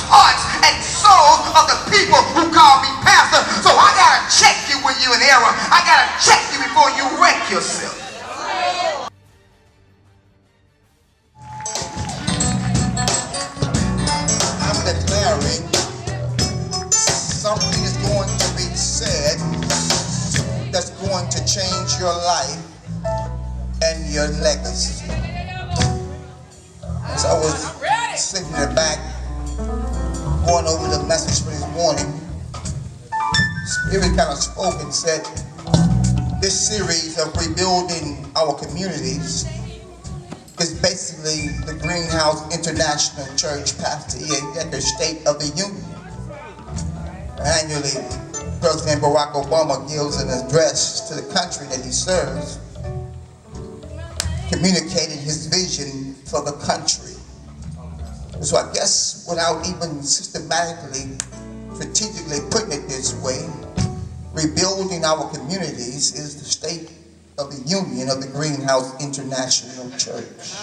hearts and souls of the people who call me pastor. So I gotta check you when you're in error. I gotta check you before you wreck yourself. I'm declaring something is going to be said that's going to change your life and your legacy. As I was sitting in the back, going over the message for this morning, Spirit kind of spoke and said, this series of rebuilding our communities is basically the Greenhouse International Church Pastor at the State of the Union. Annually, President Barack Obama gives an address to the country that he serves, communicating his vision for the country. So I guess without even systematically, strategically putting it this way, rebuilding our communities is the State of the Union of the Greenhouse International Church.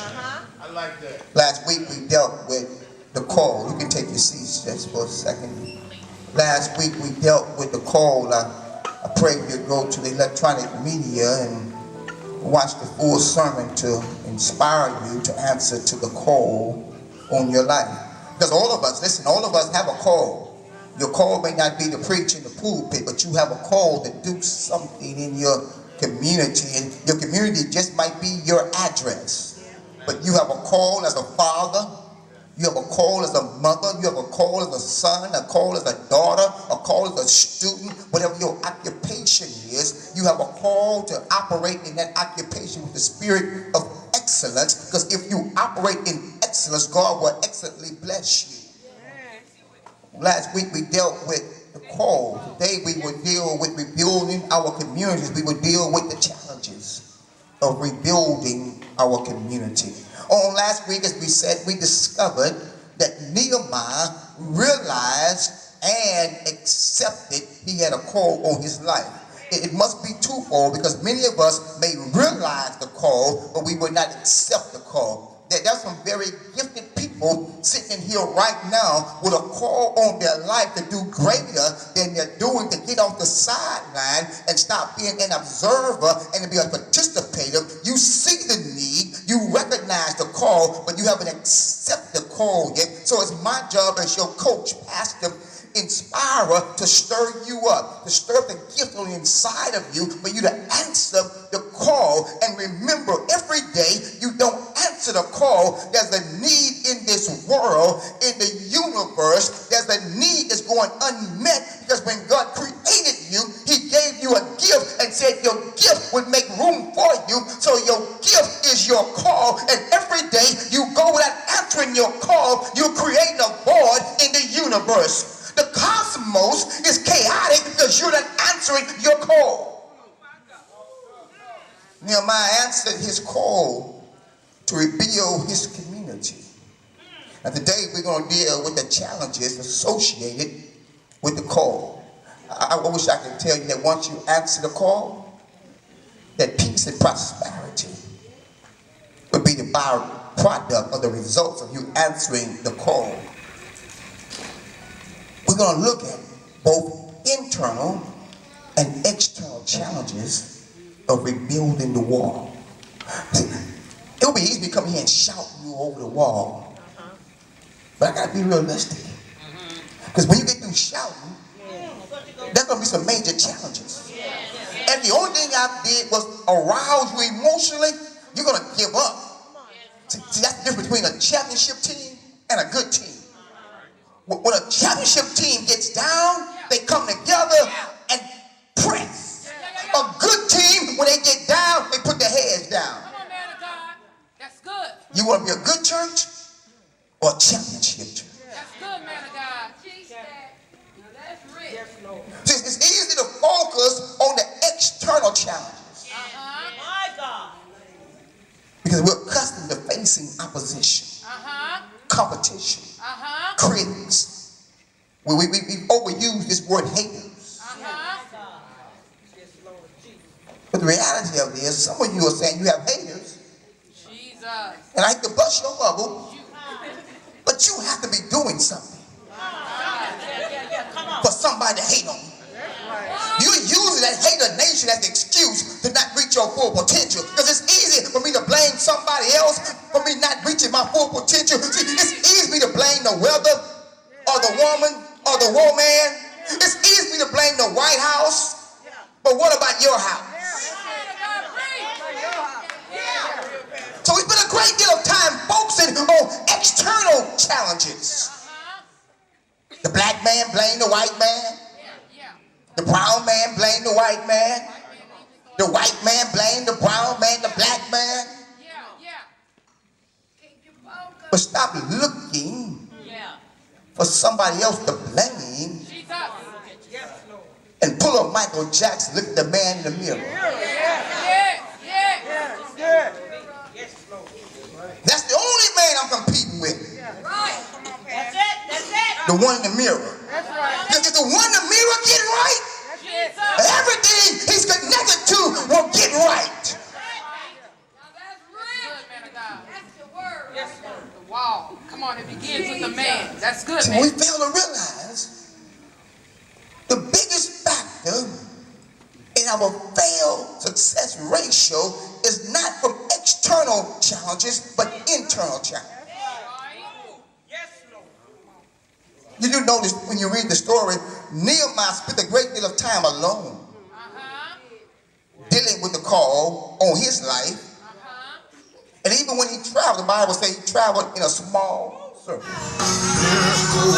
I like that. Last week we dealt with the call. You can take your seats just for a second. Last week we dealt with the call. I pray you go to the electronic media and watch the full sermon to inspire you to answer to the call on your life. Because all of us, listen, all of us have a call. Your call may not be to preach in the pulpit, but you have a call to do something in your community. And your community just might be your address. But you have a call as a father. You have a call as a mother. You have a call as a son, a call as a daughter, a call as a student. Whatever your occupation is, you have a call to operate in that occupation with the spirit of excellence. Because if you operate in excellence, God will excellently bless you. Last week we dealt with the call. Today we will deal with rebuilding our communities. We will deal with the challenges of rebuilding our community. On last week, as we said, we discovered that Nehemiah realized and accepted he had a call on his life. It must be twofold, because many of us may realize the call, but we will not accept the call. There's some very gifted people sitting here right now with a call on their life to do greater than they're doing, to get off the sideline and stop being an observer and to be a participator. You see the need, you recognize the call, but you haven't accepted the call yet. So it's my job as your coach, pastor, inspirer, to stir you up, to stir up the gift on the inside of you, for you to answer the call. And remember, every day you don't answer the call, there's a need in this world, in the universe. There's a need that's going unmet, because when God created you, he gave you a gift and said your gift would make room for you. So your gift is your call, and every day you go without answering your call, you create a void in the universe. The cosmos is chaotic because you're not answering your call. Nehemiah answered his call to rebuild his community. And today we're going to deal with the challenges associated with the call. I wish I could tell you that once you answer the call, that peace and prosperity would be the byproduct of the results of you answering the call. We're going to look at both internal and external challenges of rebuilding the wall. See, it would be easy to come here and shout you over the wall. But I got to be realistic. Because when you get through shouting, there's going to be some major challenges. And the only thing I did was arouse you emotionally, you're going to give up. See, that's the difference between a championship team and a good team. When a championship team gets down, they come together and press. A good team, when they get down, they put their heads down. Come on, man of God. That's good. You want to be a good church or a championship church? That's good, man of God. Now that's rich. See, it's easy to focus on the external challenges. My God. Because we're accustomed to facing opposition, competition, critics. We overuse this word haters. But the reality of it is, some of you are saying you have haters. Jesus. And I hate to bust your bubble, but you have to be doing something. somebody to hate on you. You're using that hater nation as an excuse to not reach your full potential. Because it's easy for me to blame somebody else for me not reaching my full potential. See, it's easy for me to blame the weather or the woman or the woman. It's easy for me to blame the White House. But what about your house? So we spend a great deal of time focusing on external challenges. The black man blame the white man. The brown man blame the white man. The white man blame the brown man, the black man. But stop looking for somebody else to blame and pull up Michael Jackson, look at the man in the mirror. That's the only man I'm competing with. The one in the mirror. Because if the one in the mirror get right, everything he's connected to will get right. Wow. Come on, it begins with the man. That's good, So man. we fail to realize the biggest factor in our failed success ratio is not from external challenges, but internal challenges. You do notice when you read the story, Nehemiah spent a great deal of time alone dealing with the call on his life. And even when he traveled, the Bible says he traveled in a small circle. Miracle,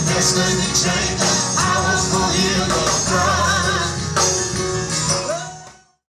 destiny change. I was gonna hear the cry.